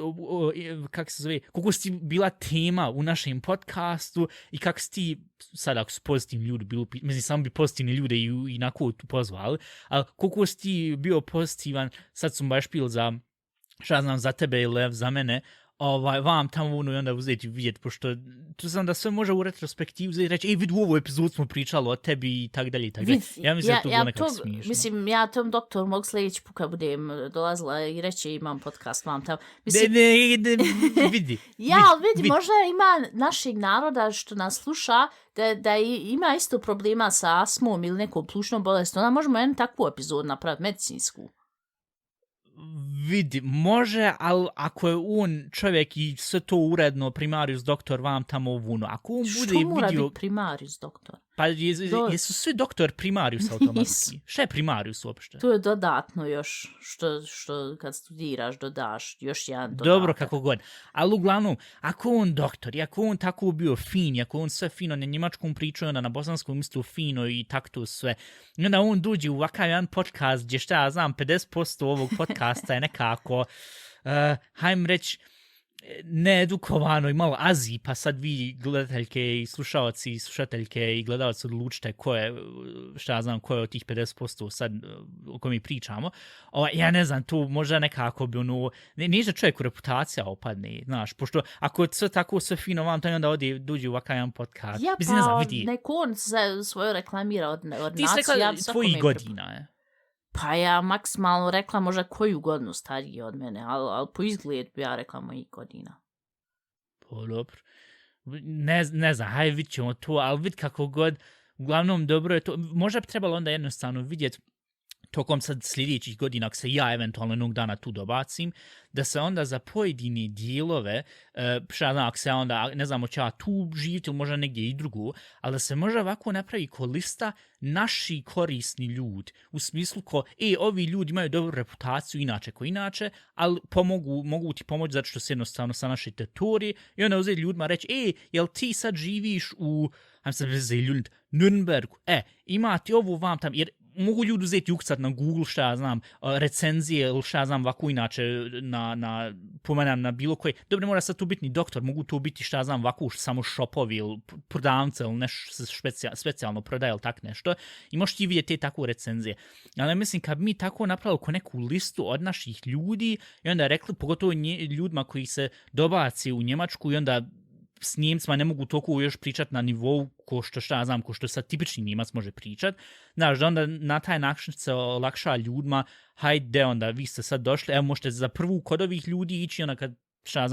kako se zove, koliko si ti bila tema u našem podcastu i kako si ti, sad ako su pozitivni ljudi, mislim, samo bi pozitivni ljude i na koju tu pozvali, ali koliko si ti bio pozitivan, sad sam baš pil za, šta znam, za tebe ili za mene, vam tamo i onda uzeti vidjeti, pošto tu sam da sve može u retrospektivu uzeti i reći, vidi, u ovoj epizodu smo pričali o tebi i tak dalje. Ja mislim da to bilo nekako smiješno. Mislim, ja tom doktoru mogu sljedeći put kad budem dolazila i reći imam podcast, vam tamo. Mislim, vidi. Vidi, možda ima našeg naroda što nas sluša, da ima isto problema sa astmom ili nekom plućnom bolesti, onda možemo jednu takvu epizodu napraviti, medicinsku. Vidi, može, ali ako je on čovjek i sve to uredno, primarius doktor, vam tamo vuno. Ako on bude što mora biti primarius doktor? Pa jesu svi doktor primarius automatski? Šta je primarius uopšte? To je dodatno još, što kad studiraš dodaš još jedan dodatak. Dobro, kako god. Ali uglavnom, ako on doktor, i ako on tako bio fin, i ako on sve fino na njemačkom pričao, onda na bosanskom isto fino i tako to sve, i onda on dođe u ovakav jedan podcast gdje šta ja znam, 50% ovog podcasta je nekako, hajmo reći, needukovano i malo azi, pa sad vi gledateljke i slušalci i slušateljke i gledalci odlučite ko je, šta ja znam, ko je od tih 50% sad o kojem mi pričamo. Ja ne znam, tu možda nekako bi nije da čovjeku reputacija opadne, znaš, pošto ako je sve tako sve fino vam, to onda dođe u ovakav jedan podcast. Ja, mislim, ne znam, vidi. neko on se svoju reklamira od Ti nacije. si rekla tvojih godina, je. Pa ja maksimalno rekla možda koju godinu stariji od mene, ali po izgledu bi ja rekla mojih godina. Pa dobro. Ne znam, hajde vidit ćemo to, ali vid kako god, uglavnom dobro je to, možda bi trebalo onda jednostavno vidjeti tokom sad sljedećih godina, ako se ja eventualno jednog dana tu dobacim, da se onda za pojedine dijelove, šta znam, ako se onda, ne znam, će ja tu živjeti ili možda negdje i drugu, ali da se možda ovako napravi ko lista naši korisni ljudi, u smislu ko, ovi ljudi imaju dobru reputaciju inače ko inače, ali mogu ti pomoći zato što se jednostavno sa naše teritorije i onda uzeti ljudima reći, jel ti sad živiš u, Nürnbergu, ima ti ovu vam tam, jer mogu ljudi uzeti ukcat na Google, šta ja znam, recenzije ili šta ja znam, ovako inače pomenam na bilo koje. Dobro, mora sad tu biti ni doktor, mogu tu biti šta ja znam, ovako samo shopovi ili prodavnice ili nešto specijalno prodaje ili tak nešto. I možeš ti vidjeti te takve recenzije. Ali mislim, kad mi tako napravili ko neku listu od naših ljudi i onda rekli, pogotovo ljudima koji se dobaci u Njemačku i onda s Njemcima ne mogu toliko još pričati na nivou ko što sad tipični Njemac može pričati. Znaš, da onda na taj način se olakša ljudima, hajde onda, vi ste sad došli, evo možete za prvu kod ovih ljudi ići, onda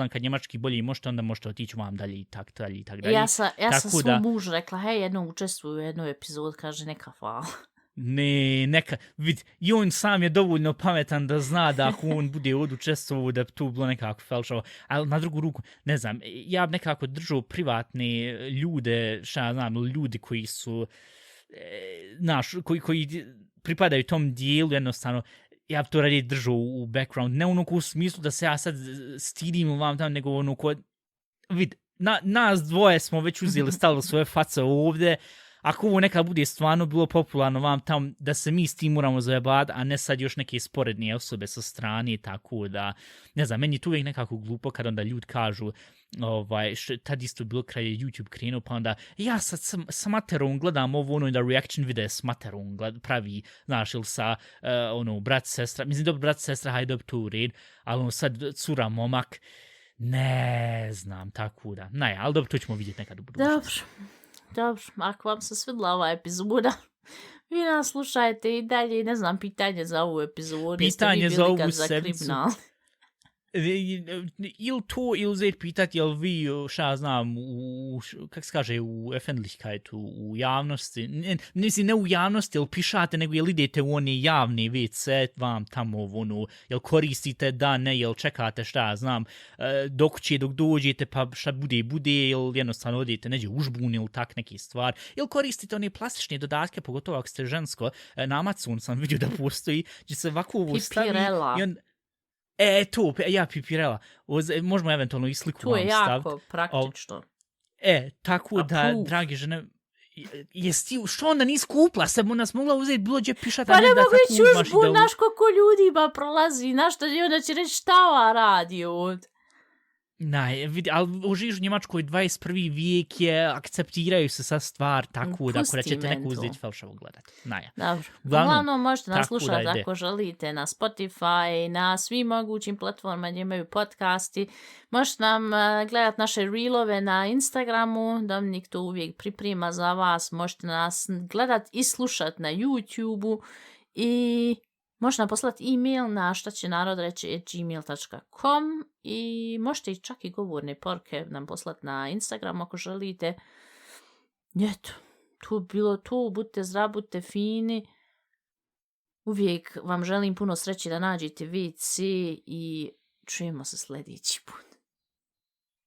kad njemački bolje možete, onda možete otići vam dalje i tak dalje. Ja sam svom mužu rekla, jednom učestvuju u jednoj epizodi, kaže neka hvala. Ne, neka, vidi, i on sam je dovoljno pametan da zna da ako on bude učestvovao da bi tu bilo nekako felšavo, ali na drugu ruku, ne znam, ja bi nekako držao privatne ljude, šta znam, ljudi koji su, koji pripadaju tom dijelu, jednostavno, ja bi to radije držao u background, ne u smislu da se ja sad stidim vam tamo, nego vidi, nas dvoje smo već uzeli, stavili svoje face ovdje. Ako ovo nekad bude stvarno bilo popularno vam tamo, da se mi s tim moramo zajebati, a ne sad još neke sporednije osobe sa strane, tako da, ne znam, meni je tu uvijek nekako glupo kad onda ljudi kažu, tad isto bilo kraj YouTube krenuo, pa onda, ja sad sa materom gledam ovo, da reaction video s materom pravi, znaš, ili sa, brat, sestra, mislim, dobro, brat, sestra, hajde dobro to u red, ali sad cura, momak, ne znam, tako da, ali dobro, to ćemo vidjeti nekad u budućnosti. Dobro, ako vam se svidla ova epizoda, vi nas slušajte i dalje, ne znam, pitanje za ovu epizodu. Pitanje za ovu sedmicu. Ili to, ili uzeti pitati, jel vi, šta znam, kak se kaže, u Öffentlichkeit, u javnosti, ne u javnosti, jel pišate, nego jel idete u one javne WC, vam tamo, jel koristite, da, ne, jel čekate, šta znam, dok dođete, pa šta bude, jel jednostavno odete, neđe užbun ili tak neki stvar, jel koristite one plastične dodatke, pogotovo ako ste žensko, na Amazon sam vidio da postoji, gdje se ovako ovo stavi i on... Pipirela. Možemo eventualno i sliku vam staviti. To je jako praktično. Tako da, dragi žene, što onda nisi kupla? Sad nas mogla uzeti bilo gdje pišata. Pa ne mogu ići užbu, znaš koliko ljudima prolazi, znaš što onda će reći šta ova radi ovdje. Ali živiš u Njemačkoj 21. vijek je, akceptiraju se sa stvar, tako da ako rećete neku uzeti falšavo gledati. Dobro. Uglavnom možete nas slušati ako želite na Spotify, na svim mogućim platformama gdje imaju podcasti. Možete nam gledati naše reelove na Instagramu, Dominik to uvijek priprema za vas. Možete nas gledati i slušati na YouTubeu i... Možete nam poslati e-mail na šta će narod reći gmail.com i možete čak i govorne poruke nam poslati na Instagram ako želite. Eto, to bilo to, budite zdravi, budite fini. Uvijek vam želim puno sreće da nađete WC i čujemo se sljedeći put.